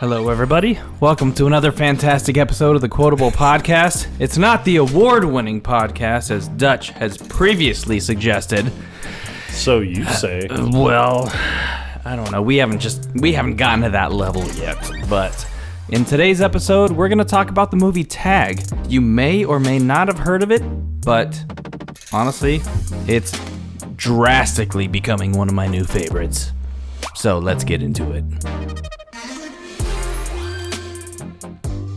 Hello, everybody. Welcome to another fantastic episode of the Quotable Podcast. It's not the award-winning podcast, as Dutch has previously suggested. So you say. Well, I don't know. We haven't gotten to that level yet. But in today's episode, we're going to talk about the movie Tag. You may or may not have heard of it, but honestly, it's drastically becoming one of my new favorites. So let's get into it.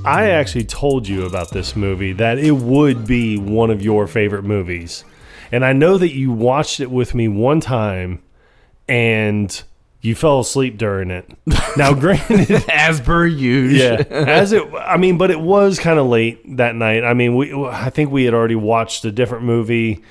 I actually told you about this movie, that it would be one of your favorite movies. And I know that you watched it with me one time and you fell asleep during it. Now, granted, as per usual. Yeah. But it was kind of late that night. I think we had already watched a different movie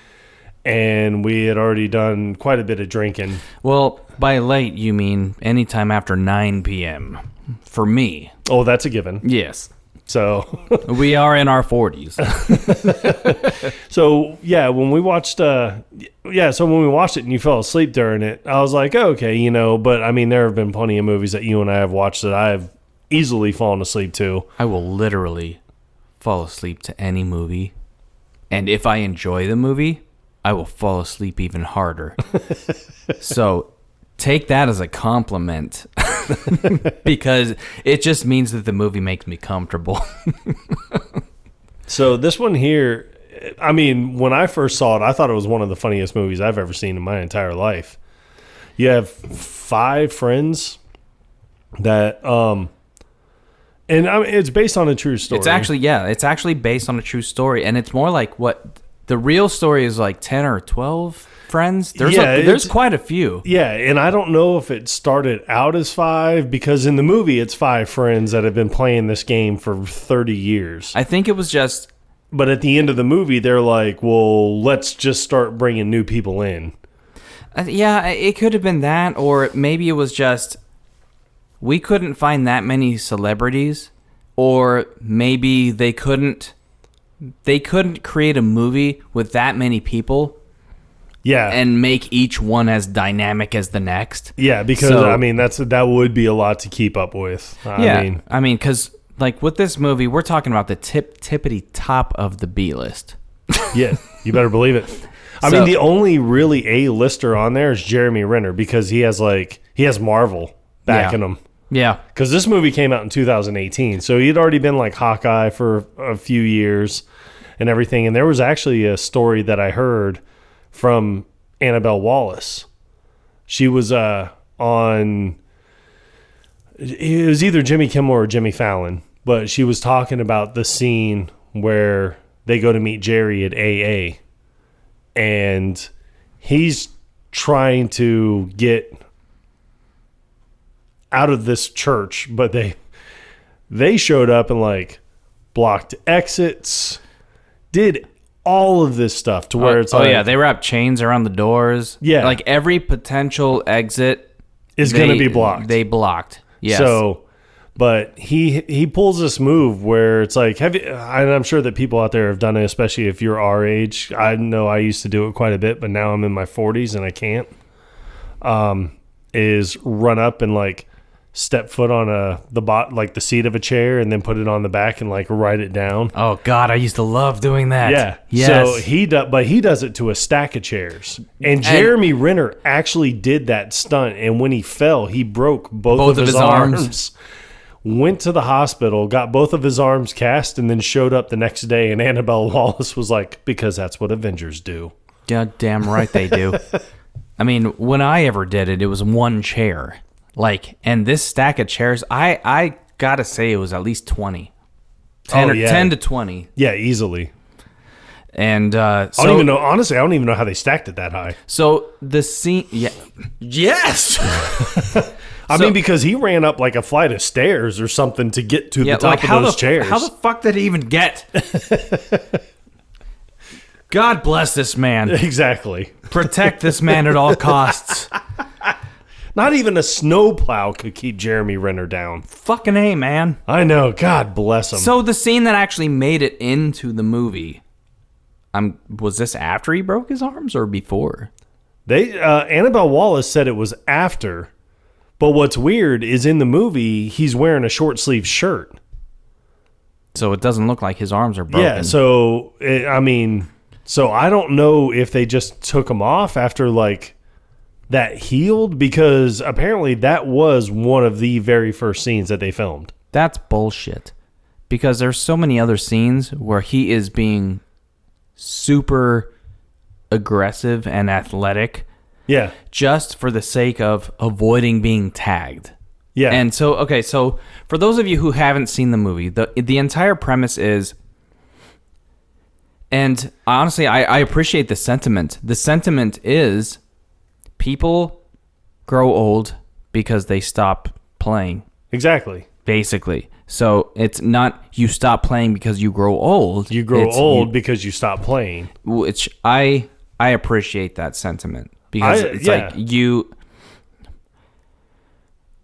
and we had already done quite a bit of drinking. Well, by late, you mean anytime after 9 p.m. for me. Oh, that's a given. Yes. So we are in our 40s. So when we watched it and you fell asleep during it, I was like, oh, okay, but there have been plenty of movies that you and I have watched that I have easily fallen asleep to. I will literally fall asleep to any movie. And if I enjoy the movie, I will fall asleep even harder. So take that as a compliment. Because it just means that the movie makes me comfortable. So this one here, when I first saw it, I thought it was one of the funniest movies I've ever seen in my entire life. You have 5 friends that, it's based on a true story. It's actually based on a true story. And it's more like what the real story is, like 10 or 12 friends. There's quite a few. Yeah, and I don't know if it started out as 5, because in the movie it's 5 friends that have been playing this game for 30 years. I think it was just... But at the end of the movie, they're like, well, let's just start bringing new people in. Yeah, it could have been that, or maybe it was just we couldn't find that many celebrities, or maybe they couldn't create a movie with that many people. Yeah, and make each one as dynamic as the next. Yeah, because that would be a lot to keep up with. Because like with this movie, we're talking about the tippity top of the B list. Yeah, you better believe it. The only really A-lister on there is Jeremy Renner, because he has Marvel backing him. Yeah, because this movie came out in 2018, so he'd already been like Hawkeye for a few years and everything. And there was actually a story that I heard from Annabelle Wallace. She was on... It was either Jimmy Kimmel or Jimmy Fallon, but she was talking about the scene where they go to meet Jerry at AA, and he's trying to get out of this church, but they showed up and like blocked exits, did all of this stuff to where it's they wrap chains around the doors. Yeah, like every potential exit is going to be blocked. They blocked. Yes. So, but he pulls this move where it's like, I'm sure that people out there have done it, especially if you're our age. I know I used to do it quite a bit, but now I'm in my 40s and I can't. Is run up and like step foot on the seat of a chair and then put it on the back and like write it down. Oh God, I used to love doing that. Yeah. Yes. So he does it to a stack of chairs. And Jeremy Renner actually did that stunt, and when he fell, he broke both of his arms. Went to the hospital, got both of his arms cast, and then showed up the next day, and Annabelle Wallace was like, because that's what Avengers do. God damn right they do. When I ever did it, it was one chair. And this stack of chairs, I gotta say it was at least 20. 10 to 20. Yeah, easily. And I don't even know, honestly, I don't even know how they stacked it that high. So the scene, yes! Because he ran up like a flight of stairs or something to get to the top of those chairs. How the fuck did he even get? God bless this man. Exactly. Protect this man at all costs. Not even a snowplow could keep Jeremy Renner down. Fucking A, man. I know. God bless him. So the scene that actually made it into the movie, was this after he broke his arms or before? Annabelle Wallace said it was after, But what's weird is in the movie, he's wearing a short sleeve shirt. So it doesn't look like his arms are broken. Yeah, so, so I don't know if they just took him off after, like, that healed, because apparently that was one of the very first scenes that they filmed. That's bullshit. Because there's so many other scenes where he is being super aggressive and athletic. Yeah. Just for the sake of avoiding being tagged. Yeah. And so, okay, so for those of you who haven't seen the movie, the entire premise is, and honestly, I appreciate the sentiment. The sentiment is people grow old because they stop playing. Exactly. Basically. So it's not you stop playing because you grow old. You grow old because you stop playing. Which I appreciate that sentiment. Because it's like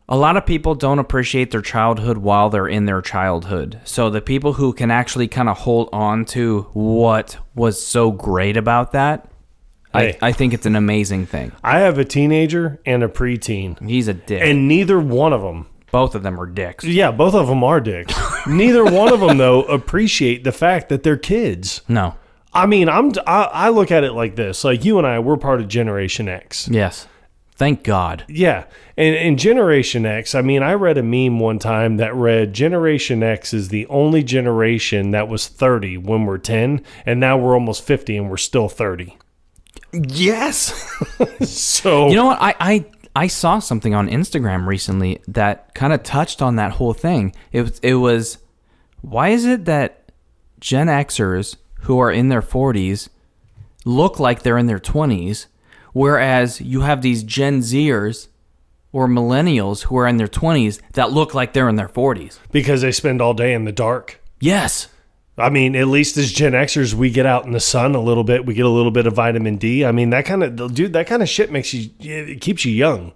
a lot of people don't appreciate their childhood while they're in their childhood. So the people who can actually kind of hold on to what was so great about that, I think it's an amazing thing. I have a teenager and a preteen. He's a dick. And neither one of them. Both of them are dicks. Yeah, both of them are dicks. Neither one of them, though, appreciate the fact that they're kids. No. I mean, I look at it like this. Like, you and I, we're part of Generation X. Yes. Thank God. Yeah. And Generation X, I mean, I read a meme one time that read, Generation X is the only generation that was 30 when we're 10, and now we're almost 50 and we're still 30. Yes. So, you know what? I saw something on Instagram recently that kind of touched on that whole thing. It was, why is it that Gen Xers who are in their 40s look like they're in their 20s, whereas you have these Gen Zers or millennials who are in their 20s that look like they're in their 40s? Because they spend all day in the dark. Yes. I mean, at least as Gen Xers, we get out in the sun a little bit. We get a little bit of vitamin D. I mean, that kind of shit it keeps you young.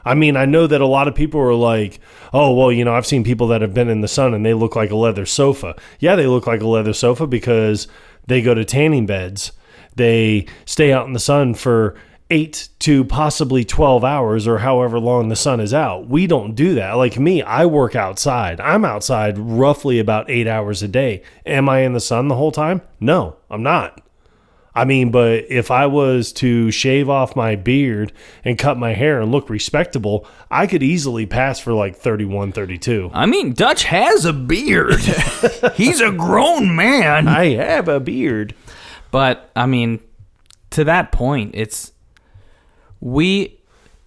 I mean, I know that a lot of people are like, oh, well, you know, I've seen people that have been in the sun and they look like a leather sofa. Yeah, they look like a leather sofa because they go to tanning beds. They stay out in the sun for 8 to possibly 12 hours or however long the sun is out. We don't do that. Like me, I work outside. I'm outside roughly about 8 hours a day. Am I in the sun the whole time? No, I'm not. I mean, but if I was to shave off my beard and cut my hair and look respectable, I could easily pass for like 31, 32. I mean, Dutch has a beard. He's a grown man. I have a beard. But, I mean, to that point, we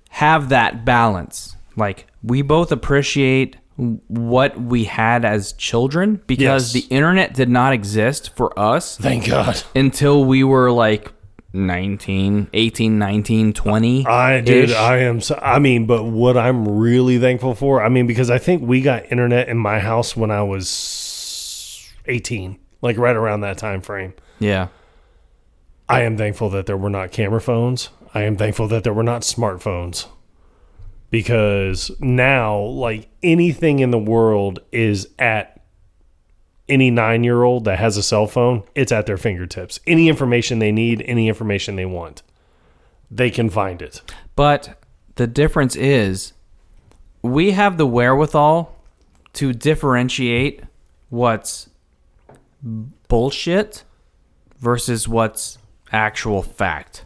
have that balance. Like, we both appreciate what we had as children because the internet did not exist for us. Thank God. Until we were like 18, 19, 20. But what I'm really thankful for, I mean, because I think we got internet in my house when I was 18, like right around that time frame. Yeah. I am thankful that there were not camera phones. I am thankful that there were not smartphones. Because now, like, anything in the world is at any 9-year-old that has a cell phone, it's at their fingertips. Any information they need, any information they want, they can find it. But the difference is we have the wherewithal to differentiate what's bullshit versus what's actual fact.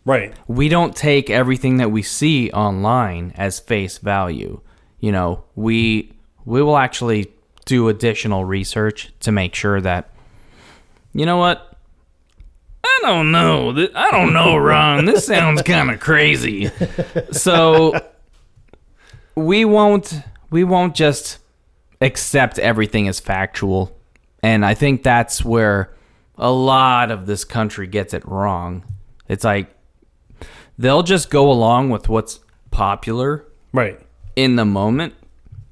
Right. We don't take everything that we see online as face value. You know, we will actually do additional research to make sure that, you know what? I don't know, Ron. This sounds kind of crazy. So we won't just accept everything as factual. And I think that's where a lot of this country gets it wrong. It's like, they'll just go along with what's popular right in the moment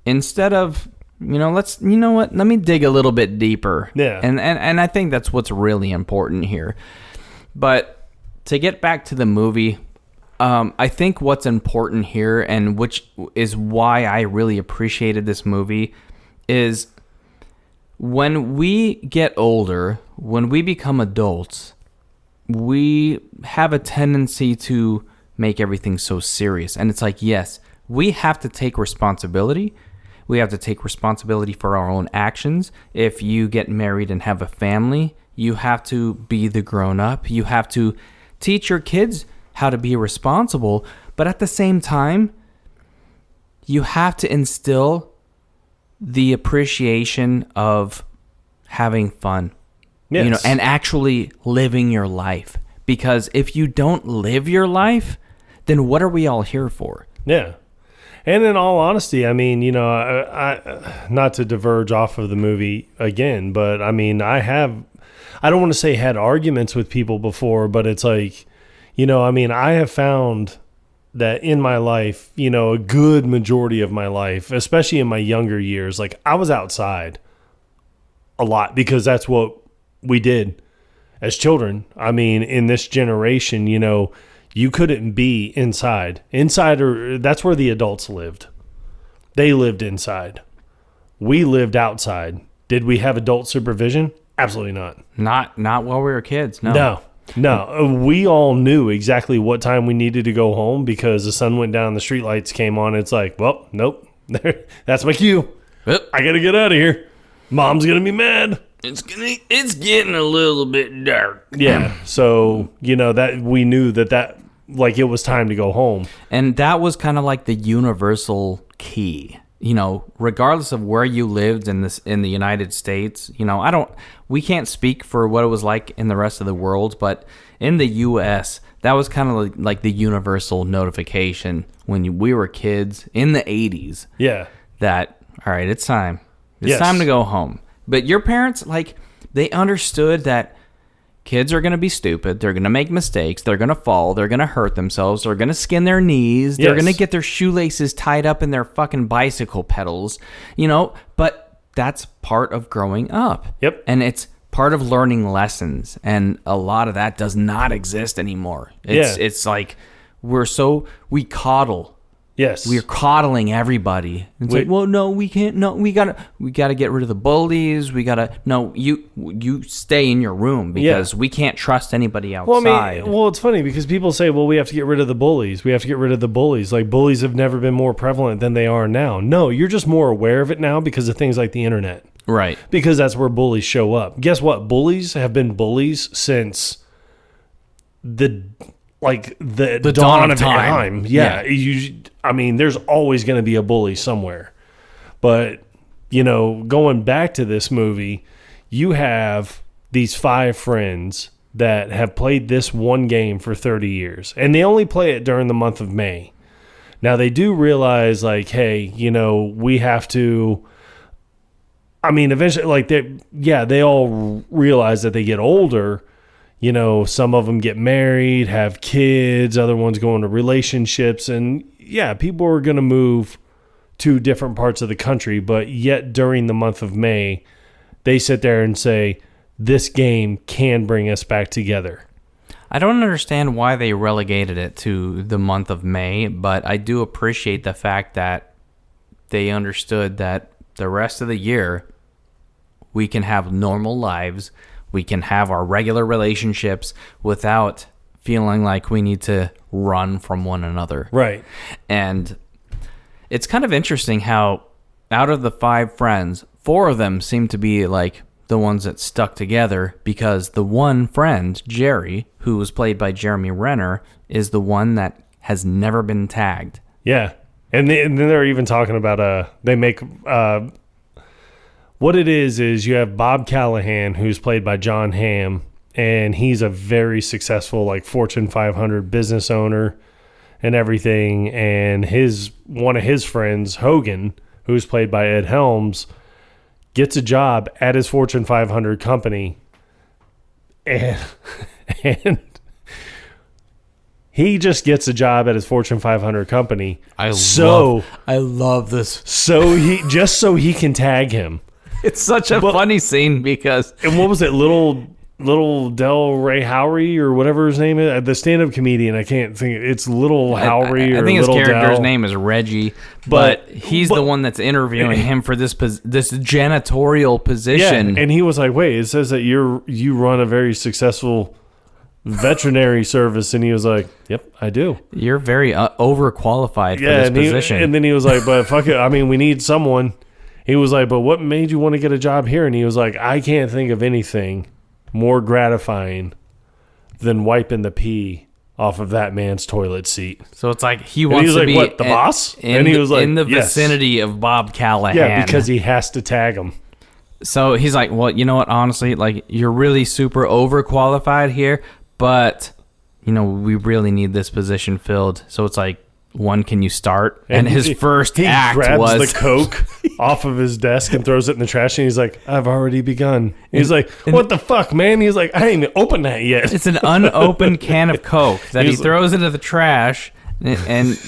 instead of, let me dig a little bit deeper. Yeah. And I think that's what's really important here. But to get back to the movie, I think what's important here, and which is why I really appreciated this movie, is when we get older, when we become adults, we have a tendency to make everything so serious. And it's like, yes, we have to take responsibility. We have to take responsibility for our own actions. If you get married and have a family, you have to be the grown-up. You have to teach your kids how to be responsible. But at the same time, you have to instill the appreciation of having fun. Yes. And actually living your life. Because if you don't live your life, then what are we all here for? Yeah. And in all honesty, I mean, I not to diverge off of the movie again, but I mean, I don't want to say had arguments with people before, but it's like, I mean, I have found that in my life, a good majority of my life, especially in my younger years, like I was outside a lot because that's what we did as children. I mean, in this generation, you couldn't be inside. That's where the adults lived. They lived inside. We lived outside. Did we have adult supervision? Absolutely not. Not while we were kids. No. No. We all knew exactly what time we needed to go home because the sun went down, the street lights came on. It's like, well, nope. That's my cue. Yep. I got to get out of here. Mom's going to be mad. It's getting a little bit dark. Yeah. So, that we knew that like it was time to go home. And that was kind of like the universal key. Regardless of where you lived in the United States, we can't speak for what it was like in the rest of the world, but in the US, that was kind of like the universal notification when we were kids in the 80s. Yeah. That, all right, it's time. It's time to go home. But your parents, they understood that kids are going to be stupid. They're going to make mistakes. They're going to fall. They're going to hurt themselves. They're going to skin their knees. They're going to get their shoelaces tied up in their fucking bicycle pedals, but that's part of growing up. Yep. And it's part of learning lessons. And a lot of that does not exist anymore. It's like we coddle. Yes. We're coddling everybody. It's like, well, no, we can't. No, we gotta get rid of the bullies. You stay in your room because we can't trust anybody outside. Well, it's funny because people say, well, we have to get rid of the bullies. We have to get rid of the bullies. Like bullies have never been more prevalent than they are now. No, you're just more aware of it now because of things like the internet. Right. Because that's where bullies show up. Guess what? Bullies have been bullies since the dawn of time. Yeah. There's always going to be a bully somewhere. But, going back to this movie, you have these 5 friends that have played this one game for 30 years. And they only play it during the month of May. Now, they do realize, hey, we have to... eventually, they all realize that they get older. Some of them get married, have kids, other ones go into relationships, and people are going to move to different parts of the country, but yet during the month of May, they sit there and say, this game can bring us back together. I don't understand why they relegated it to the month of May, but I do appreciate the fact that they understood that the rest of the year, we can have normal lives. We can have our regular relationships without feeling like we need to run from one another. Right. And it's kind of interesting how out of the 5 friends, 4 of them seem to be like the ones that stuck together because the one friend, Jerry, who was played by Jeremy Renner, is the one that has never been tagged. Yeah. And then they're even talking about they make what it is you have Bob Callahan, who's played by John Hamm, and he's a very successful Fortune 500 business owner and everything. And one of his friends, Hogan, who's played by Ed Helms, gets a job at his Fortune 500 company, and he just gets a job at his Fortune 500 company. I love this. So he can tag him. It's such a funny scene because... And what was it? Little Del Ray Howery or whatever his name is? The stand-up comedian. I can't think. It's Little Howery or Little Del. I think his character's name is Reggie, but he's the one that's interviewing him for this janitorial position. Yeah, and he was like, wait, it says that you run a very successful veterinary service, and he was like, "Yep, I do." You're very overqualified for this position. And then he was like, "But fuck it, I mean, we need someone." He was like, "But what made you want to get a job here?" And he was like, "I can't think of anything more gratifying than wiping the pee off of that man's toilet seat." So it's like he wants to be what, the boss? And he was like, in the vicinity of Bob Callahan. Yeah, because he has to tag him. So he's like, well, you know what? Honestly, like, you're really super overqualified here, but we really need this position filled. So it's like, when can you start? And his first act was... He grabs the Coke off of his desk and throws it in the trash, and he's like, "I've already begun." He's like, "What the fuck, man?" He's like, "I ain't even opened that yet." It's an unopened can of Coke that he throws into the trash, and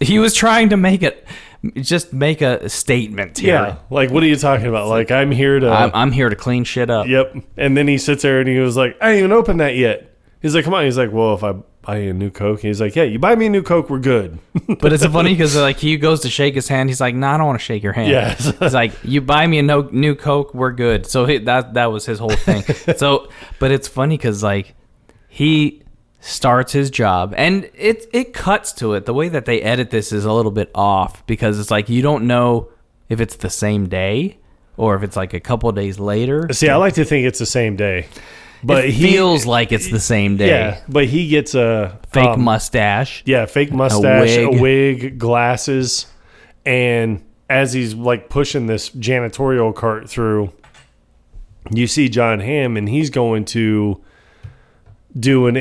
he was trying to make a statement here. Yeah, like, what are you talking about? Like, I'm here to... I'm here to clean shit up. Yep. And then he sits there and he was like, "I ain't even opened that yet." He's like, "Come on." He's like, "Well, if I buy you a new Coke," he's like, "Yeah, you buy me a new Coke, we're good." But it's funny because like he goes to shake his hand. He's like, "No, I don't want to shake your hand." Yeah. He's like, "You buy me a new Coke, we're good." So that was his whole thing. So, but it's funny because like he starts his job and it cuts to it. The way that they edit this is a little bit off because it's like you don't know if it's the same day or if it's like a couple of days later. See, I like to think it's the same day. But it feels like it's the same day. Yeah, but he gets a... fake mustache. Yeah, fake mustache, a wig, glasses. And as he's like pushing this janitorial cart through, you see John Hamm, and he's going to do an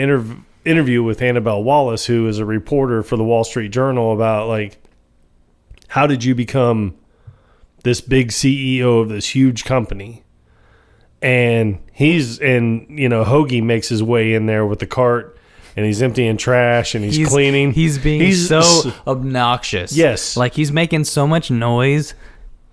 interview with Hannibal Wallace, who is a reporter for the Wall Street Journal, about like, how did you become this big CEO of this huge company? And Hoagie makes his way in there with the cart, and he's emptying trash and he's cleaning. He's being so obnoxious. Yes. Like he's making so much noise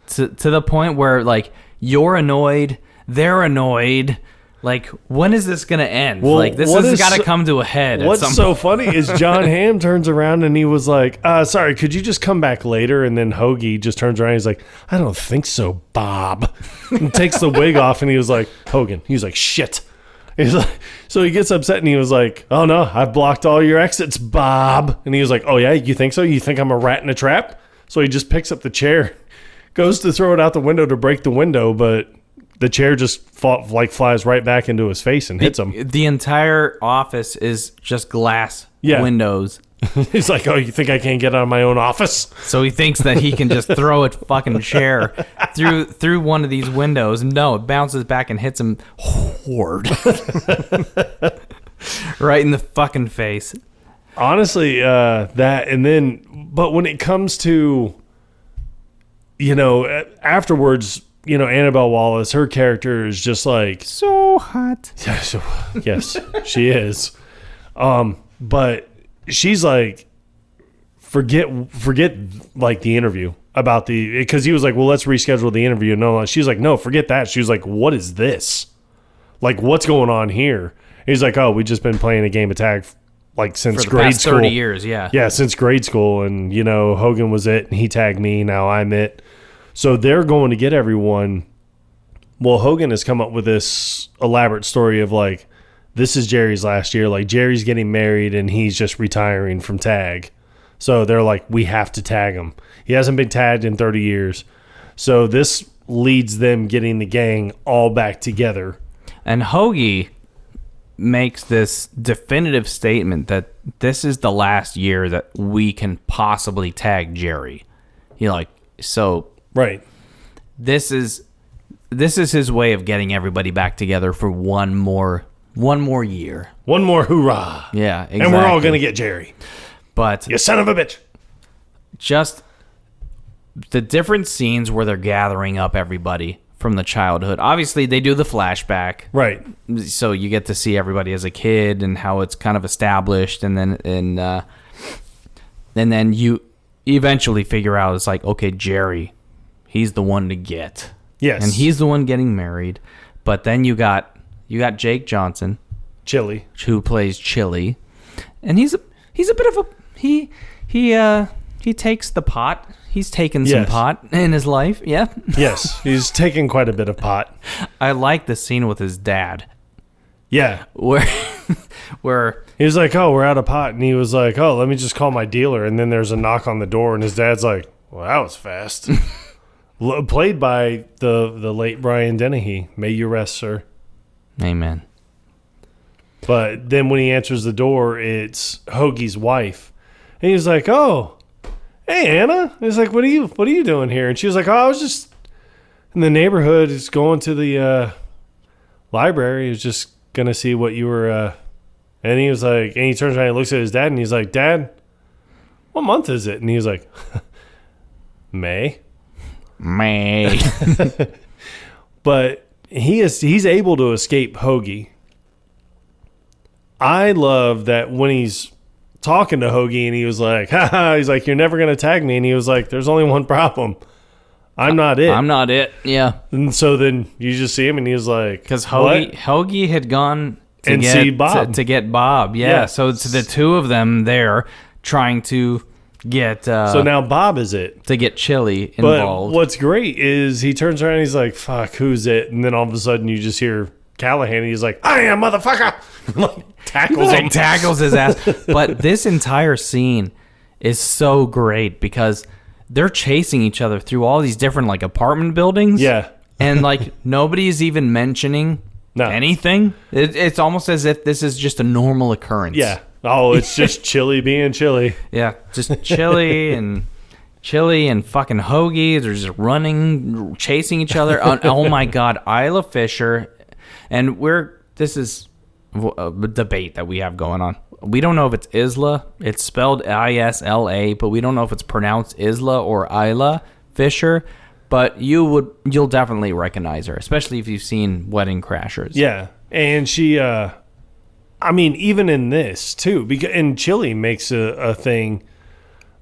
to the point where like you're annoyed, they're annoyed. Like, when is this going to end? Well, like, this has got to come to a head. What's so funny is John Hamm turns around and he was like, "Sorry, could you just come back later?" And then Hoagie just turns around and he's like, "I don't think so, Bob." And takes the wig off and he was like, "Hogan." He was like, "Shit." He's like, so he gets upset and he was like, "Oh no, I've blocked all your exits, Bob." And he was like, "Oh yeah, you think so? You think I'm a rat in a trap?" So he just picks up the chair, goes to throw it out the window to break the window, but the chair just flies right back into his face and hits him. The entire office is just glass windows. He's like, "Oh, you think I can't get out of my own office?" So he thinks that he can just throw a fucking chair through one of these windows. No, it bounces back and hits him hard. Right in the fucking face. Honestly, that, and then, but when it comes to, afterwards, Annabelle Wallace, her character is just like so hot. Yes, she is. But she's like, forget like the interview about because he was like, "Well, let's reschedule the interview." No, she's like, "No, forget that." She was like, "What is this? Like, what's going on here?" He's like, "Oh, we just been playing a game of tag like since for the grade past school. 30 years, yeah. Yeah, since grade school, and Hogan was it, and he tagged me. Now I'm it." So they're going to get everyone. Well, Hogan has come up with this elaborate story of like, this is Jerry's last year. Like, Jerry's getting married and he's just retiring from tag. So they're like, we have to tag him. He hasn't been tagged in 30 years. So this leads them getting the gang all back together. And Hoagie makes this definitive statement that this is the last year that we can possibly tag Jerry. Right. This is his way of getting everybody back together for one more year. One more hoorah. Yeah, exactly. And we're all going to get Jerry. But you son of a bitch. Just the different scenes where they're gathering up everybody from the childhood. Obviously, they do the flashback. Right. So you get to see everybody as a kid and how it's kind of established, and then you eventually figure out it's like, okay, Jerry, he's the one to get. Yes. And he's the one getting married. But then you got Jake Johnson, Chili, who plays Chili, and he's a bit of a he takes the pot. He's taken some pot in his life. Yeah. Yes, he's taken quite a bit of pot. I like the scene with his dad. Yeah. Where He was like, oh, we're out of pot. And he was like, oh, let me just call my dealer. And then there's a knock on the door. And his dad's like, well, that was fast. Played by the late Brian Dennehy. May you rest, sir. Amen. But then when he answers the door, it's Hoagie's wife. And he's like, oh, hey, Anna. He's like, what are you doing here? And she was like, oh, I was just in the neighborhood. Just going to the library. He was just going to see what you were... And he was like, and he turns around and looks at his dad, and he's like, Dad, what month is it? And he was like, May. But he's able to escape Hoagie. I love that when he's talking to Hoagie, and he was like, he's like, you're never going to tag me. And he was like, there's only one problem. I'm not it. I'm not it. Yeah. And so then you just see him, and he was like, because Hoagie had gone... see Bob. To get Bob, yeah. So it's the two of them there trying to get... so now Bob is it. To get Chili involved. But what's great is he turns around and he's like, fuck, who's it? And then all of a sudden you just hear Callahan and he's like, I am, motherfucker! Tackles his ass. But this entire scene is so great because they're chasing each other through all these different like apartment buildings. Yeah. And like nobody's even mentioning... No. Anything? It's almost as if this is just a normal occurrence. Yeah. Oh, it's just Chili being Chili. Yeah, just Chili and fucking Hoagie. They're just running, chasing each other. Oh my God, Isla Fisher, and this is a debate that we have going on. We don't know if it's Isla. It's spelled Isla, but we don't know if it's pronounced Isla or Isla Fisher. But you'll definitely recognize her, especially if you've seen Wedding Crashers. Yeah, and she, I mean, even in this too, and Chili makes a thing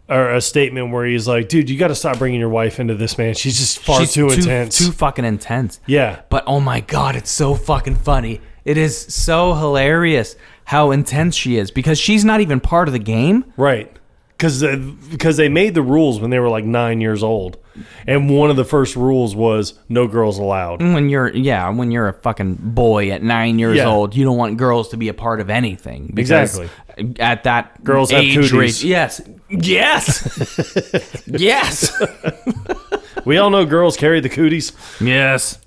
or a statement where he's like, "Dude, you got to stop bringing your wife into this, man. She's just far too intense, too fucking intense." Yeah, but oh my God, it's so fucking funny. It is so hilarious how intense she is because she's not even part of the game, right? Because they made the rules when they were like 9 years old. And one of the first rules was no girls allowed. When you're a fucking boy at 9 years old, you don't want girls to be a part of anything. Exactly. At that girls age have range, cooties. yes, yes. We all know girls carry the cooties. Yes.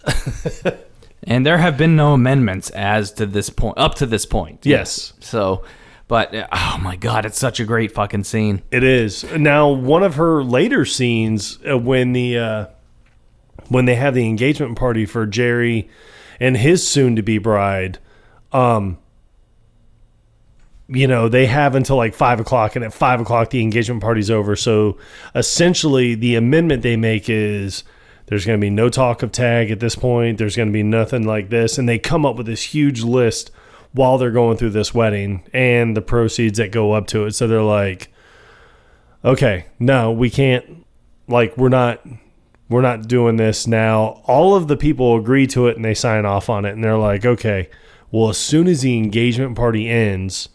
And there have been no amendments up to this point. Yes. So. But, oh my God, it's such a great fucking scene. It is. Now, one of her later scenes when they have the engagement party for Jerry and his soon-to-be bride, they have until like 5 o'clock, and at 5 o'clock the engagement party's over. So, essentially, the amendment they make is there's going to be no talk of tag at this point. There's going to be nothing like this. And they come up with this huge list while they're going through this wedding and the proceeds that go up to it. So they're like, okay, no, we can't, like, we're not doing this now. All of the people agree to it and they sign off on it. And they're like, okay, well, as soon as the engagement party ends,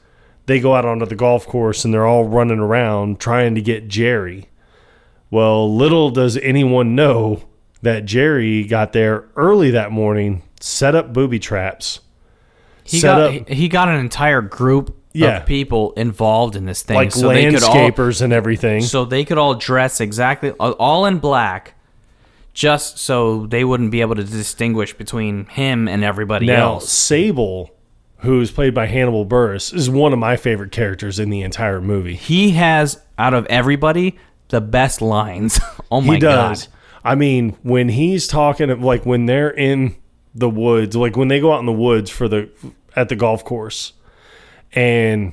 they go out onto the golf course and they're all running around trying to get Jerry. Well, little does anyone know that Jerry got there early that morning, set up booby traps. He got an entire group of people involved in this thing. Like so landscapers and everything. So they could all dress exactly, all in black, just so they wouldn't be able to distinguish between him and everybody else. Now, Sable, who's played by Hannibal Buress, is one of my favorite characters in the entire movie. He has, out of everybody, the best lines. Oh my God. He does. I mean, when he's talking, like when they're in the woods, like when they go out in the woods at the golf course, and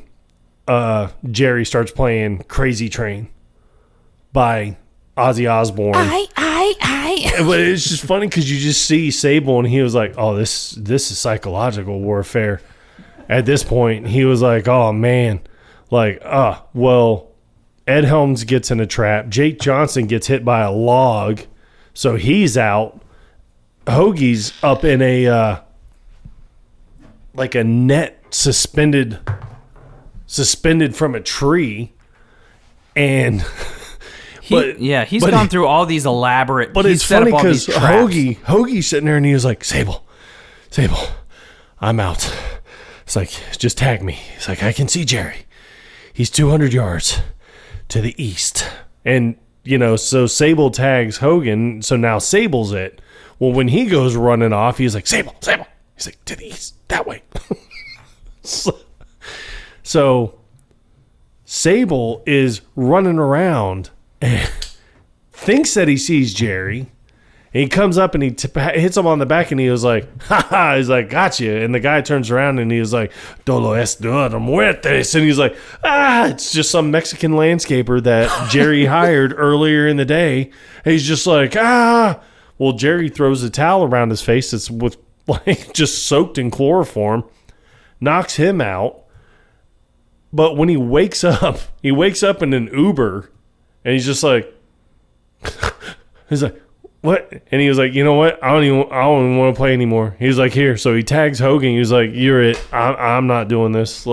Jerry starts playing Crazy Train by Ozzy Osbourne. But it's just funny because you just see Sable and he was like, oh, this is psychological warfare. At this point, he was like, oh, man. Like, well, Ed Helms gets in a trap. Jake Johnson gets hit by a log, so he's out. Hoagie's up in a like a net suspended from a tree, and he's gone through all these elaborate. But it's funny because Hoagie's sitting there and he was like, Sable, I'm out. It's like, just tag me. He's like, I can see Jerry. He's 200 yards to the east. And, so Sable tags Hogan. So now Sable's it. Well, when he goes running off, he's like, Sable. He's like, to the east, that way. So Sable is running around and thinks that he sees Jerry. And he comes up and he hits him on the back and he was like, ha ha. He's like, gotcha. And the guy turns around and he was like, Dolo es de muertes. And he's like, it's just some Mexican landscaper that Jerry hired earlier in the day. And he's just like, Well, Jerry throws a towel around his face that's with just soaked in chloroform, knocks him out. But when he wakes up in an Uber and he's just like, he's like, what? And he was like, you know what? I don't even want to play anymore. He's like, here. So he tags Hogan. He was like, you're it. I'm not doing this.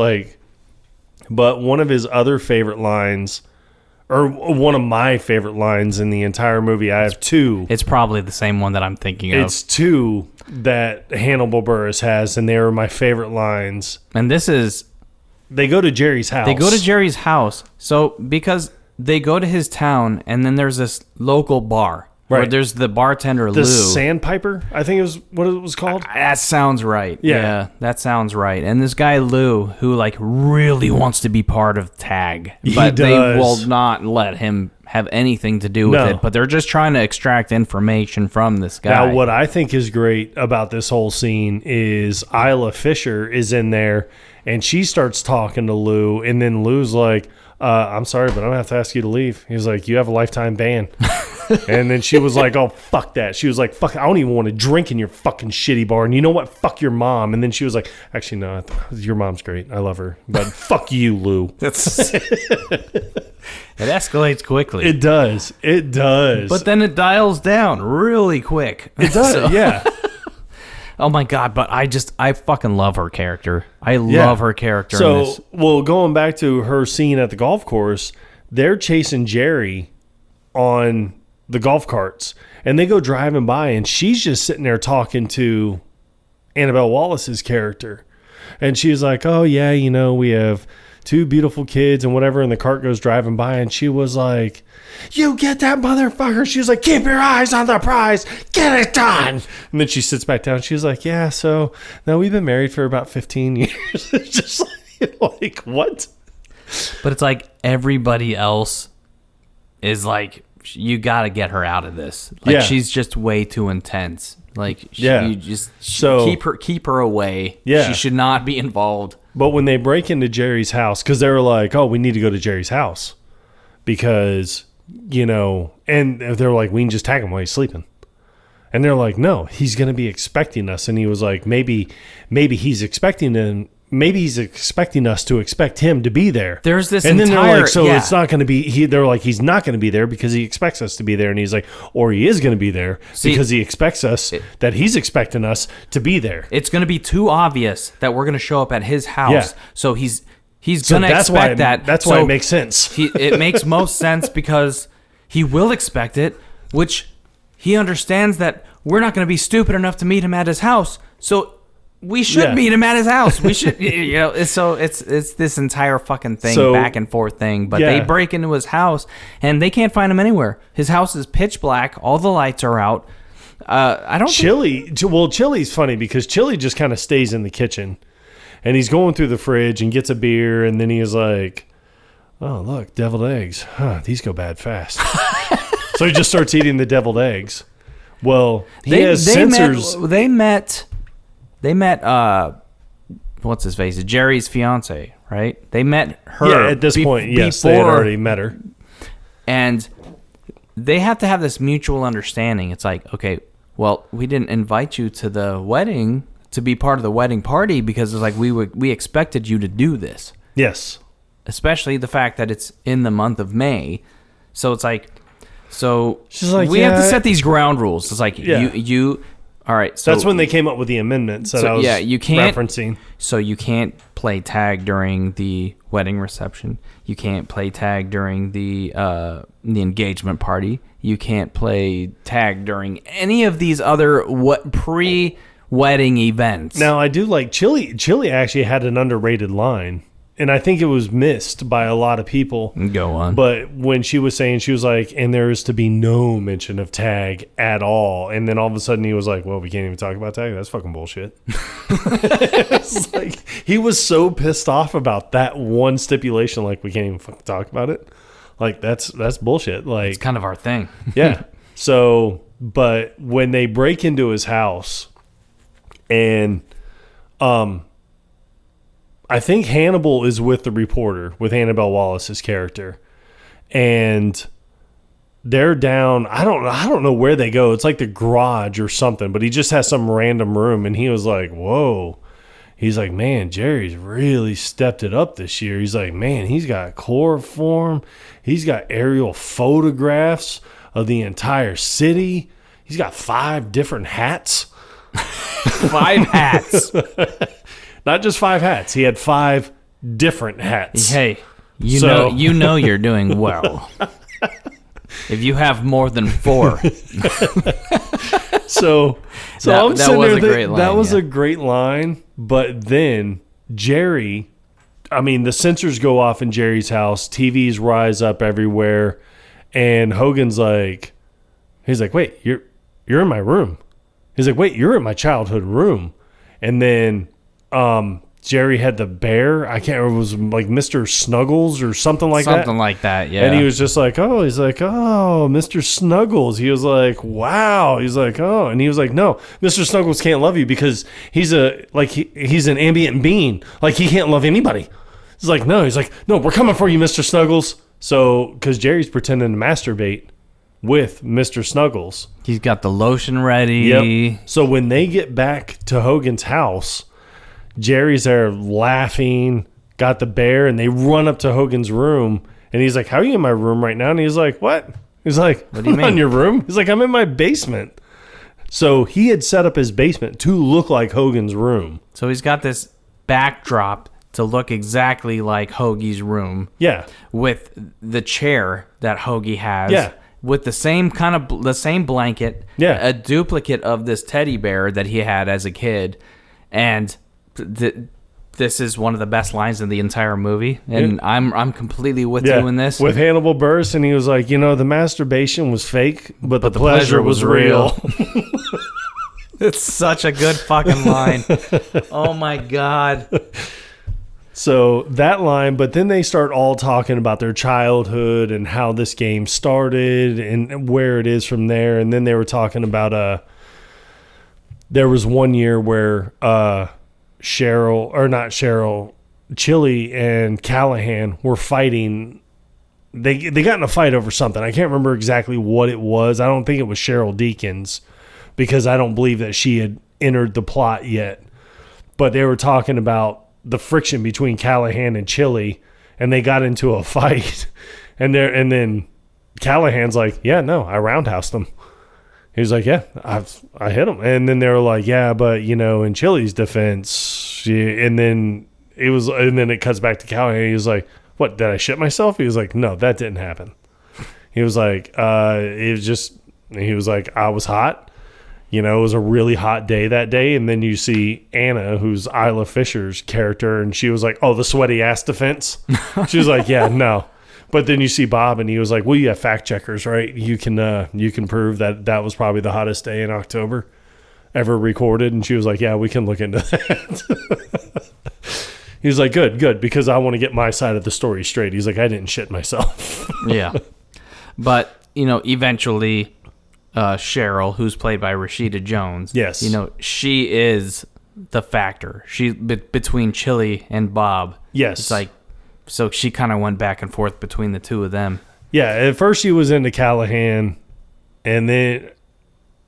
But one of his other favorite lines, or one of my favorite lines in the entire movie, I have two. It's probably the same one that I'm thinking of. It's two that Hannibal Buress has, and they were my favorite lines. And this is... They go to Jerry's house. So, because they go to his town, and then there's this local bar. Right. Where there's the bartender, Lou. The Sandpiper, I think it was what it was called. That sounds right. Yeah, that sounds right. And this guy, Lou, who really wants to be part of Tag. But they will not let him have anything to do with it. But they're just trying to extract information from this guy. Now, what I think is great about this whole scene is Isla Fisher is in there, and she starts talking to Lou, and then Lou's like, I'm sorry, but I'm going to have to ask you to leave. He's like, you have a lifetime ban. And then she was like, oh, fuck that. She was like, fuck, I don't even want to drink in your fucking shitty bar. And you know what? Fuck your mom. And then she was like, actually, no, your mom's great. I love her. But fuck you, Lou. It escalates quickly. It does. But then it dials down really quick. It does, yeah. Oh my God, but I fucking love her character. I love her character in this. Well, going back to her scene at the golf course, they're chasing Jerry on the golf carts, and they go driving by, and she's just sitting there talking to Annabelle Wallace's character. And she's like, oh, yeah, we have two beautiful kids and whatever, and the cart goes driving by, and she was like, you get that motherfucker. She was like, keep your eyes on the prize. Get it done. And then she sits back down. She's like, yeah, so now we've been married for about 15 years. It's just like, what? But it's like everybody else is like, you got to get her out of this. She's just way too intense. You just keep her away. Yeah. She should not be involved. But when they break into Jerry's house, because they were like, oh, we need to go to Jerry's house. Because, and they're like, we can just tag him while he's sleeping. And they're like, no, he's going to be expecting us. And he was like, maybe he's expecting him. Maybe he's expecting us to expect him to be there. There's this and then they're like, so it's not going to be, they're like, he's not going to be there because he expects us to be there. And he's like, or he is going to be there because he expects us, that he's expecting us to be there. It's going to be too obvious that we're going to show up at his house. Yeah. So he's going to expect that. That's why it makes sense. It makes most sense because he will expect it, which he understands that we're not going to be stupid enough to meet him at his house. So we should meet him at his house. We should, so it's this entire fucking thing, back and forth thing. But they break into his house and they can't find him anywhere. His house is pitch black. All the lights are out. Chili's funny because Chili just kind of stays in the kitchen and he's going through the fridge and gets a beer. And then he's like, oh, look, deviled eggs. Huh, these go bad fast. So he just starts eating the deviled eggs. Well, he has sensors. They met what's his face? Jerry's fiance, right? They met her. Yeah, at this point, yes, they had already met her. And they have to have this mutual understanding. It's like, okay, well, we didn't invite you to the wedding to be part of the wedding party because it's like we expected you to do this. Yes. Especially the fact that it's in the month of May. So it's like, she's like, we have to set these ground rules. It's like you all right, so that's when they came up with the amendments that I was referencing. So you can't play tag during the wedding reception. You can't play tag during the engagement party. You can't play tag during any of these other wedding events. Now, I do like Chili. Chili actually had an underrated line, and I think it was missed by a lot of people. Go on. But when she was saying, she was like, and there is to be no mention of tag at all. And then all of a sudden he was like, well, we can't even talk about tag. That's fucking bullshit. It's like, he was so pissed off about that one stipulation. Like, we can't even fucking talk about it. Like, that's bullshit. Like, it's kind of our thing. yeah. So, but when they break into his house and, I think Hannibal is with the reporter, with Annabelle Wallace's character, and they're down. I don't know where they go. It's like the garage or something, but he just has some random room, and he was like, "Whoa." He's like, "Man, Jerry's really stepped it up this year." He's like, "Man, he's got chloroform. He's got aerial photographs of the entire city. He's got 5 different hats." 5 hats. Not just 5 hats. He had 5 different hats. Hey, you know you're doing well. If you have more than 4. So that I'm sitting was there. a great line, that was yeah. a great line. But then Jerry, I mean, the sensors go off in Jerry's house. TVs rise up everywhere, and Hogan's like, he's like, "Wait, you're in my room." He's like, "Wait, you're in my childhood room," and then. Jerry had the bear. I can't remember. It was like Mr. Snuggles or something like that. Something like that, yeah. And he was just like, oh, Mr. Snuggles. He was like, wow. He's like, oh. And he was like, no, Mr. Snuggles can't love you because he's he's an ambient being. Like, he can't love anybody. He's like, no. He's like, no, we're coming for you, Mr. Snuggles. So, because Jerry's pretending to masturbate with Mr. Snuggles. He's got the lotion ready. Yep. So when they get back to Hogan's house, Jerry's there laughing, got the bear, and they run up to Hogan's room. And he's like, how are you in my room right now? And he's like, what? He's like, what do you I'm mean? in your room? He's like, I'm in my basement. So he had set up his basement to look like Hogan's room. So he's got this backdrop to look exactly like Hoagie's room. Yeah. With the chair that Hoagie has. Yeah. With the same the same blanket. Yeah. A duplicate of this teddy bear that he had as a kid. And this is one of the best lines in the entire movie, and I'm completely with you in this. With Hannibal Buress, and he was like, the masturbation was fake, but the pleasure was real. It's such a good fucking line. Oh my God. So that line, but then they start all talking about their childhood and how this game started and where it is from there. And then they were talking about there was one year where Chili and Callahan were fighting. They got in a fight over something. I can't remember exactly what it was. I don't think it was Cheryl Deakins because I don't believe that she had entered the plot yet. But they were talking about the friction between Callahan and Chili, and they got into a fight. And then Callahan's like, yeah, no, I roundhoused them. He was like, yeah, I hit him. And then they were like, yeah, but, in Chili's defense. And then it cuts back to Callahan. He was like, what, did I shit myself? He was like, no, that didn't happen. He was like, I was hot. It was a really hot day that day. And then you see Anna, who's Isla Fisher's character, and she was like, oh, the sweaty ass defense. She was like, yeah, no. But then you see Bob, and he was like, well, you have fact checkers, right? You can prove that was probably the hottest day in October ever recorded. And she was like, yeah, we can look into that. He was like, good, because I want to get my side of the story straight. He's like, I didn't shit myself. Yeah. But, eventually Cheryl, who's played by Rashida Jones, yes, she is the factor. She between Chili and Bob. Yes. It's like, so she kind of went back and forth between the two of them. Yeah, at first she was into Callahan, and then...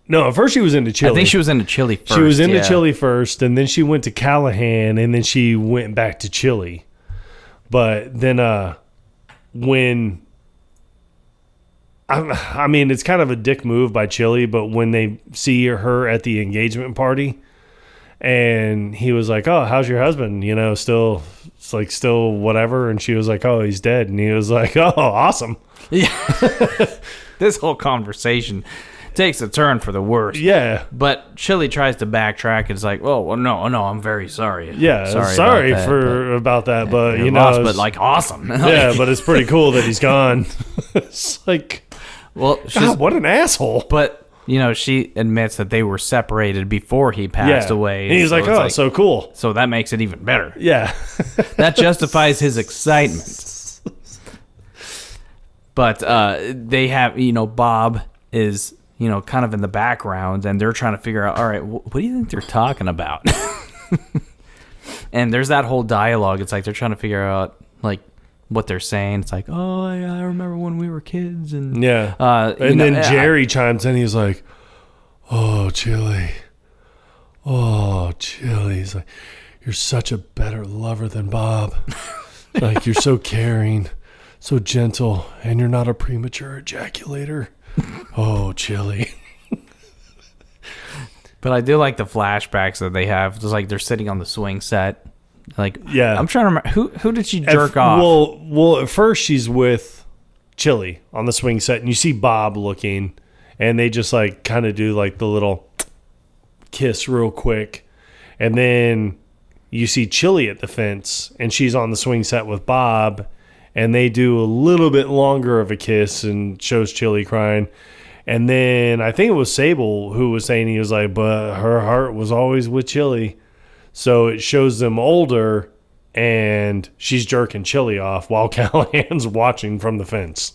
No, at first she was into Chili. I think she was into Chili first. She was into Chili first, and then she went to Callahan, and then she went back to Chili. But then when... I mean, it's kind of a dick move by Chili, but when they see her at the engagement party, and he was like, oh, how's your husband? Still whatever. And she was like, oh, he's dead. And he was like, oh, awesome. Yeah. This whole conversation, takes a turn for the worse. Yeah. But Chili tries to backtrack. It's like, oh, well, no, I'm very sorry. Yeah, sorry about that, but you know, lost, but like awesome. Yeah, but it's pretty cool that he's gone. It's like, well, God, what an asshole. But you know, she admits that they were separated before he passed away. And he's like, oh, so cool. So that makes it even better. Yeah. That justifies his excitement. But they have, you know, Bob is, you know, kind of in the background, and they're trying to figure out, all right, what do you think they're talking about? And there's that whole dialogue. It's like they're trying to figure out, like, what they're saying. It's like, oh, yeah, I remember when we were kids. And and then Jerry chimes in. He's like, oh, Chili. Oh, Chili. He's like, you're such a better lover than Bob. Like, you're so caring, so gentle, and you're not a premature ejaculator. Oh, Chili. But I do like the flashbacks that they have. It's like they're sitting on the swing set. Like, yeah, I'm trying to remember who did she jerk off? Well, at first she's with Chili on the swing set, and you see Bob looking, and they just like kind of do like the little kiss real quick, and then you see Chili at the fence, and she's on the swing set with Bob, and they do a little bit longer of a kiss, and shows Chili crying. And then I think it was Sable who was saying, he was like, but her heart was always with Chili. So it shows them older, and she's jerking Chili off while Callahan's watching from the fence.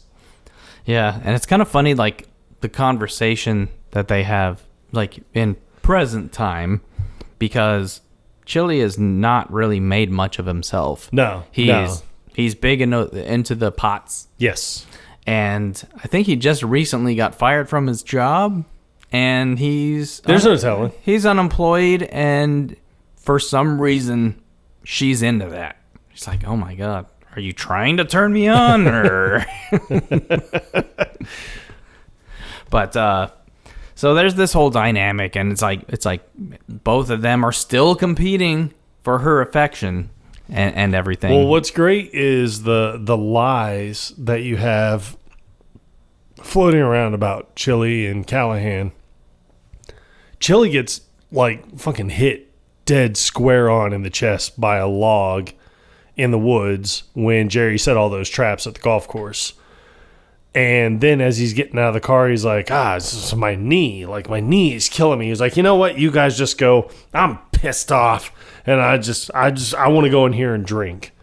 Yeah, and it's kind of funny, like, the conversation that they have, like, in present time, because Chili has not really made much of himself. No, He's big into the pots. Yes. And I think he just recently got fired from his job, and there's no telling. He's unemployed, and for some reason, she's into that. She's like, oh my God, are you trying to turn me on? Or But, so there's this whole dynamic, and it's like both of them are still competing for her affection. And everything. Well, what's great is the lies that you have floating around about Chili and Callahan. Chili gets like fucking hit dead square on in the chest by a log in the woods when Jerry set all those traps at the golf course. And then as he's getting out of the car, he's like, this is my knee. Like, my knee is killing me. He's like, you know what? You guys just go. I'm pissed off. And I want to go in here and drink.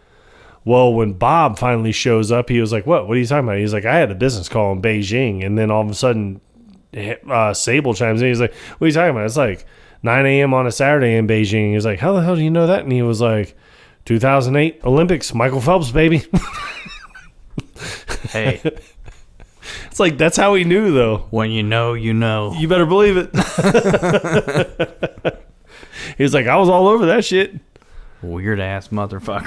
Well, when Bob finally shows up, he was like, what are you talking about? He's like, I had a business call in Beijing. And then all of a sudden, Sable chimes in. He's like, what are you talking about? It's like 9 a.m. on a Saturday in Beijing. He's like, how the hell do you know that? And he was like, 2008 Olympics, Michael Phelps, baby. Hey. It's like, that's how he knew, though. When you know, you know. You better believe it. He was like, I was all over that shit. Weird ass motherfucker.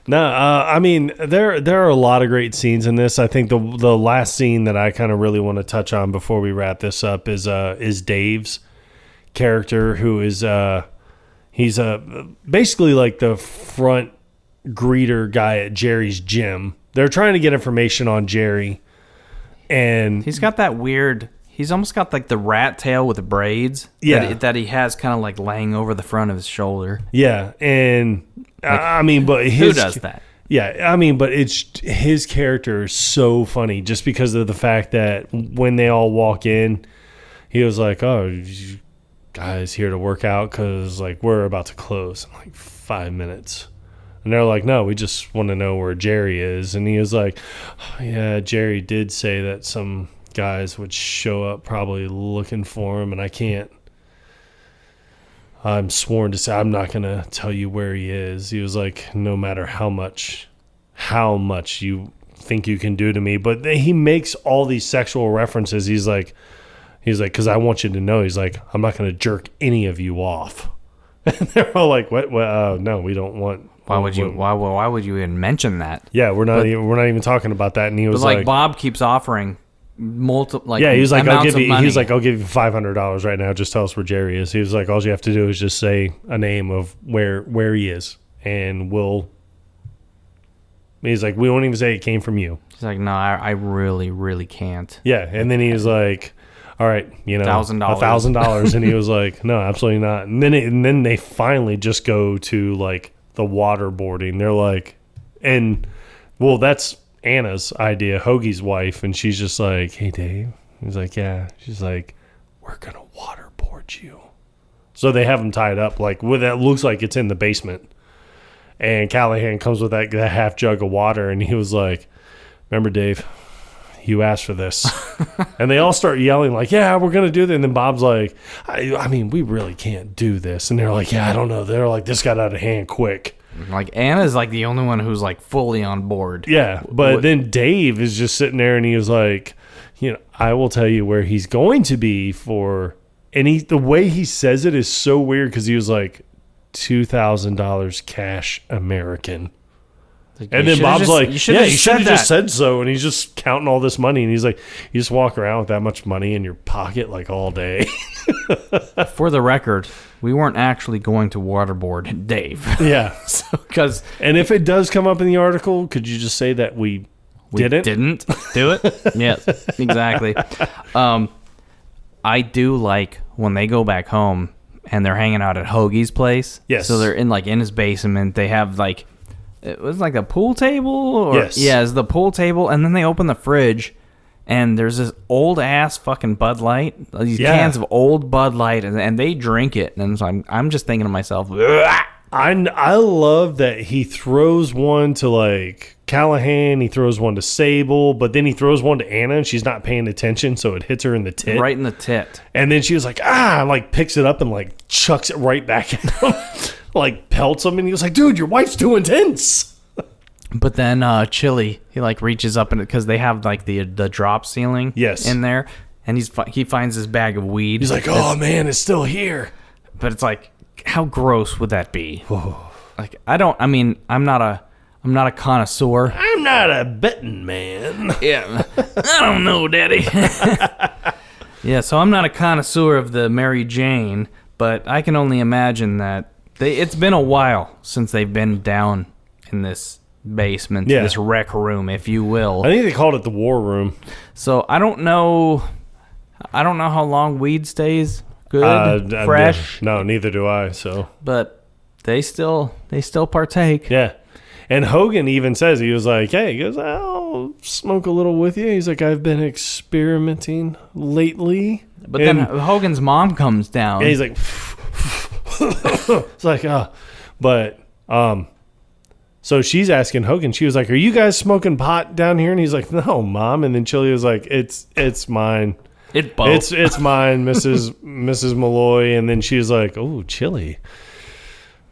No, I mean, there are a lot of great scenes in this. I think the last scene that I kind of really want to touch on before we wrap this up is Dave's character, who is he's basically like the front greeter guy at Jerry's gym. They're trying to get information on Jerry, and he's got that weird. He's almost got like the rat tail with the braids. Yeah, that he has kind of like laying over the front of his shoulder. Yeah, and like, I mean, but who does that? Yeah, I mean, but it's his character is so funny just because of the fact that when they all walk in, he was like, "Oh, you guys here to work out? Because like we're about to close in like 5 minutes." And they're like, no, we just want to know where Jerry is. And he was like, oh, yeah, Jerry did say that some guys would show up probably looking for him, and I'm sworn to say I'm not going to tell you where he is. He was like, no matter how much you think you can do to me. But he makes all these sexual references. He's like, because I want you to know, he's like, I'm not going to jerk any of you off. And they're all like, what? No, we don't want. Why would you even mention that? Yeah, we're not even talking about that. And he was like Bob keeps offering multiple. Like, yeah, he was like, I'll give you $500 right now. Just tell us where Jerry is. He was like, all you have to do is just say a name of where he is, and we'll He's like, we won't even say it came from you. He's like, no, I really, really can't. Yeah. And then he was like, all right, $1,000. $1,000. And he was like, no, absolutely not. And then they finally just go to like the waterboarding. They're like, that's Anna's idea, Hoagie's wife. And she's just like, hey, Dave. He's like, yeah. She's like, we're going to waterboard you. So they have him tied up like with that looks like it's in the basement. And Callahan comes with that half jug of water, and he was like, remember, Dave, you asked for this. And they all start yelling like, yeah, we're going to do that. And then Bob's like, I mean, we really can't do this. And they're like, yeah, I don't know. They're like, this got out of hand quick. Like, Anna's like the only one who's like fully on board. Yeah, but then Dave is just sitting there, and he was like, I will tell you where he's going to be for... And the way he says it is so weird because he was like, $2,000 cash American. Like, and then Bob's like, yeah, you should have just said so. And he's just counting all this money. And he's like, you just walk around with that much money in your pocket like all day. For the record, we weren't actually going to waterboard Dave. Yeah. And if it does come up in the article, could you just say that we didn't do it? Yes, exactly. I do like when they go back home and they're hanging out at Hoagie's place. Yes. So they're in his basement. They have like, it was like a pool table. Or, yes. Yeah, it's the pool table. And then they open the fridge and there's this old ass fucking Bud Light. These cans of old Bud Light, and they drink it. And so I'm just thinking to myself, I love that he throws one to like Callahan, he throws one to Sable, but then he throws one to Anna and she's not paying attention, so it hits her in the tit. Right in the tit. And then she was like, like picks it up and like chucks it right back at him, like pelts him, and he was like, dude, your wife's too intense. But then Chili, he like reaches up in it because they have like the drop ceiling in there, and he finds this bag of weed. He's like, oh man, it's still here. But it's like, how gross would that be? Like, I'm not a connoisseur. I'm not a betting man. Yeah. I don't know, Daddy. Yeah, so I'm not a connoisseur of the Mary Jane, but I can only imagine that it's been a while since they've been down in this basement, this rec room, if you will. I think they called it the war room. So I don't know how long weed stays good, fresh. No, neither do I. So, but they still partake. Yeah. And Hogan even says, he was like, hey, he goes, I'll smoke a little with you. He's like, I've been experimenting lately. But then Hogan's mom comes down. And he's like, it's like, but, so she's asking Hogan, she was like, are you guys smoking pot down here? And he's like, no, Mom. And then Chili was like, it's mine. It's mine, Mrs. Malloy. And then she was like, oh, Chili,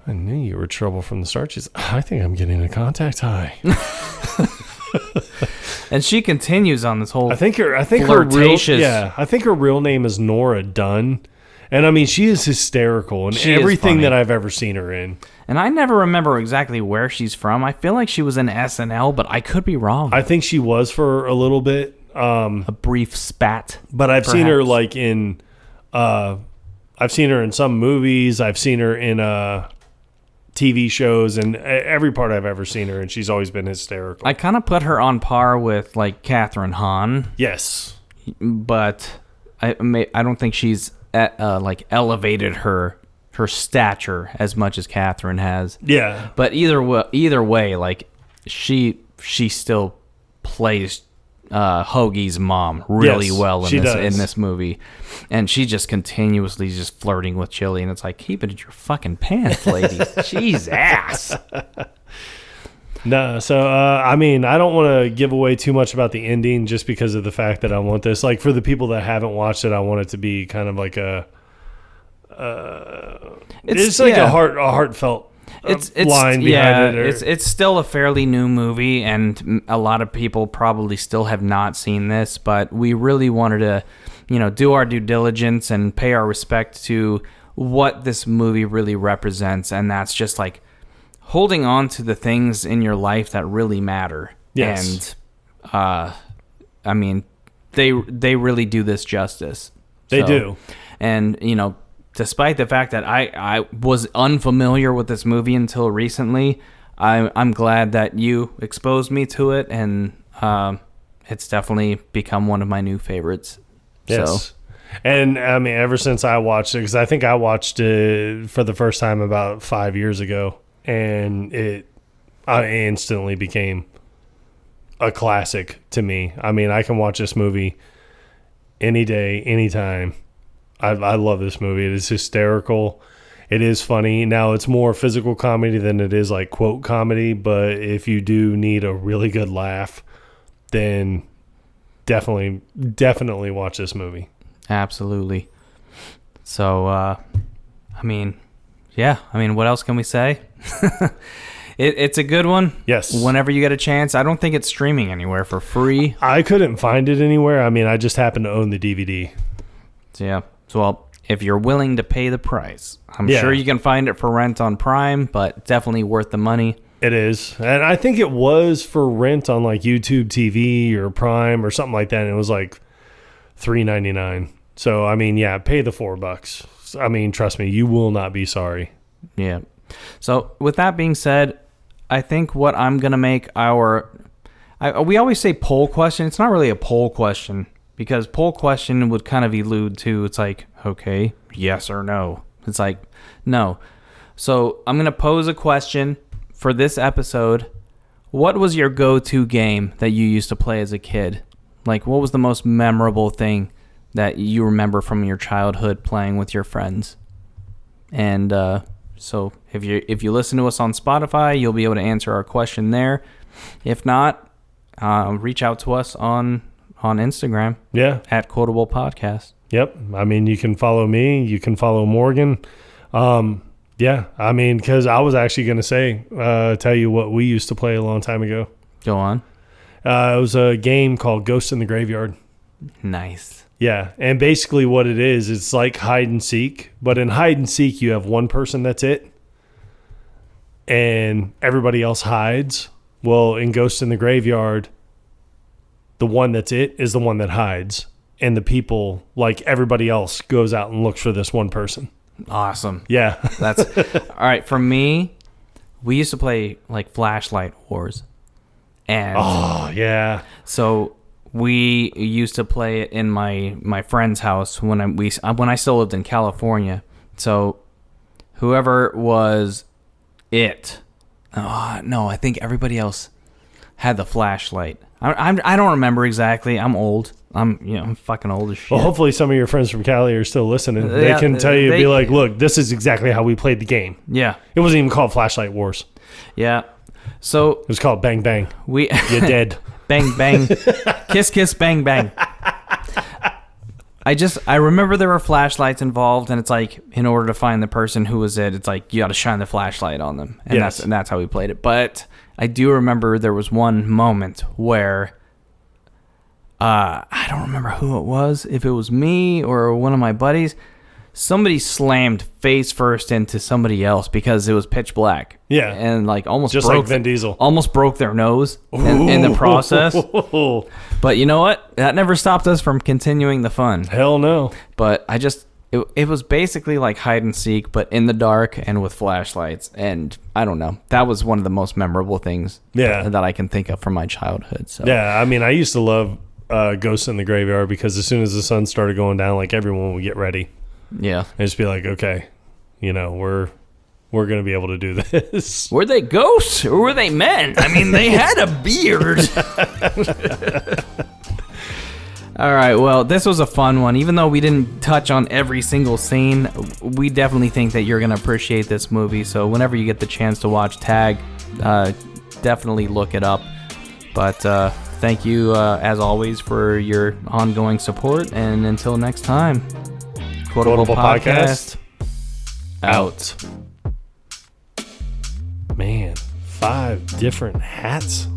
I knew you were trouble from the start. She's, I think I'm getting a contact high. And she continues on this whole I think her real name is Nora Dunn. And I mean, she is hysterical in everything that I've ever seen her in. And I never remember exactly where she's from. I feel like she was in SNL, but I could be wrong. I think she was for a little bit. A brief spat. But I've seen her like in I've seen her in some movies. I've seen her in TV shows, and every part I've ever seen her, and she's always been hysterical. I kind of put her on par with like Catherine Hahn. Yes, but I don't think she's like elevated her stature as much as Catherine has. Yeah, but either way, like she still plays Hoagie's mom really well in this movie, and she just continuously just flirting with Chili, and it's like, keep it in your fucking pants, lady. Jeez ass. No, so I mean, I don't want to give away too much about the ending just because of the fact that I want this, like, for the people that haven't watched it, I want it to be kind of like a it's like a heartfelt line behind it. It's still a fairly new movie, and a lot of people probably still have not seen this, but we really wanted to, do our due diligence and pay our respect to what this movie really represents, and that's just like holding on to the things in your life that really matter. Yes. And I mean, they really do this justice. They do. And despite the fact that I was unfamiliar with this movie until recently, I'm glad that you exposed me to it, and it's definitely become one of my new favorites. Yes. So. And I mean, ever since I watched it, because I think I watched it for the first time about 5 years ago, and I instantly became a classic to me. I mean, I can watch this movie any day, anytime. I love this movie. It is hysterical. It is funny. Now, it's more physical comedy than it is like quote comedy, but if you do need a really good laugh, then definitely watch this movie. Absolutely. So, I mean, yeah. I mean, what else can we say? It's a good one. Yes. Whenever you get a chance. I don't think it's streaming anywhere for free. I couldn't find it anywhere. I mean, I just happened to own the DVD. So, yeah. So, well, if you're willing to pay the price, I'm sure you can find it for rent on Prime, but definitely worth the money. It is. And I think it was for rent on like YouTube TV or Prime or something like that. And it was like $3.99. So, I mean, yeah, pay the $4. I mean, trust me, you will not be sorry. Yeah. So, with that being said, I think what I'm going to make we always say poll question. It's not really a poll question, because poll question would kind of allude to, it's like, okay, yes or no. It's like, no. So, I'm going to pose a question for this episode. What was your go-to game that you used to play as a kid? Like, what was the most memorable thing that you remember from your childhood playing with your friends? And so if you listen to us on Spotify, you'll be able to answer our question there. If not, reach out to us on Instagram. Yeah. At Quotable Podcast. Yep. I mean, you can follow me. You can follow Morgan. Yeah. I mean, because I was actually going to say, tell you what we used to play a long time ago. Go on. It was a game called Ghost in the Graveyard. Nice. Yeah, and basically what it is, it's like hide and seek. But in hide and seek, you have one person that's it, and everybody else hides. Well, in Ghost in the Graveyard, the one that's it is the one that hides. And the people, like everybody else, goes out and looks for this one person. Awesome. Yeah. That's all right. For me, we used to play like Flashlight Wars. And oh, yeah. So we used to play it in my friend's house when I still lived in California. So whoever was it, no, I think everybody else had the flashlight. I don't remember exactly. I'm old. I'm fucking old as shit. Well, hopefully some of your friends from Cali are still listening. They can tell you, be like, look, this is exactly how we played the game. Yeah. It wasn't even called Flashlight Wars. Yeah. So it was called Bang Bang. You're dead. Bang bang. Kiss kiss bang bang. I remember there were flashlights involved, and it's like, in order to find the person who was it, it's like you got to shine the flashlight on them. And yes. that's how we played it. But I do remember there was one moment where I don't remember who it was, if it was me or one of my buddies. Somebody slammed face first into somebody else because it was pitch black. Yeah. And like almost just broke like Vin Diesel. Almost broke their nose in the process. But you know what? That never stopped us from continuing the fun. Hell no. But it was basically like hide and seek, but in the dark and with flashlights. And I don't know. That was one of the most memorable things that I can think of from my childhood. So yeah, I mean, I used to love Ghosts in the Graveyard because as soon as the sun started going down, like everyone would get ready. Yeah. And just be like, okay, we're going to be able to do this. Were they ghosts or were they men? I mean, they had a beard. All right, well, this was a fun one. Even though we didn't touch on every single scene, we definitely think that you're going to appreciate this movie. So whenever you get the chance to watch Tag, definitely look it up. But thank you, as always, for your ongoing support. And until next time. Quotable Podcast. Out. Man, 5 different hats.